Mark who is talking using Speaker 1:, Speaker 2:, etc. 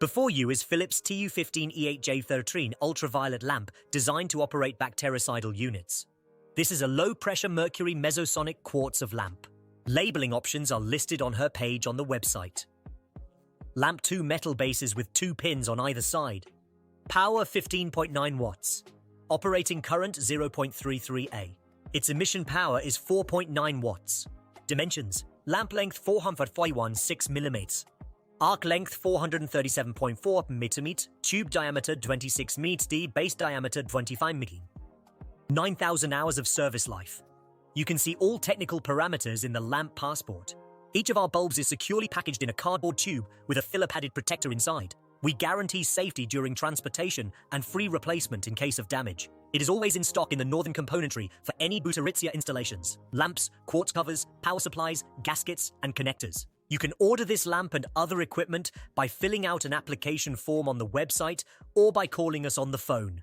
Speaker 1: Before you is Philips TUV E8 G13 ultraviolet lamp designed to operate bactericidal units. This is a low-pressure mercury mesosonic quartz of lamp. Labeling options are listed on her page on the website. Lamp 2 metal bases with 2 pins on either side. Power 15.9 watts. Operating current 0.33 A. Its emission power is 4.9 watts. Dimensions: lamp length 416 mm. Arc length 437.4 mm, tube diameter 26 mm, base diameter 25 mm. 9,000 hours of service life. You can see all technical parameters in the lamp passport. Each of our bulbs is securely packaged in a cardboard tube with a filler padded protector inside. We guarantee safety during transportation and free replacement in case of damage. It is always in stock in the northern componentry for any Bactericidal installations: lamps, quartz covers, power supplies, gaskets, and connectors. You can order this lamp and other equipment by filling out an application form on the website or by calling us on the phone.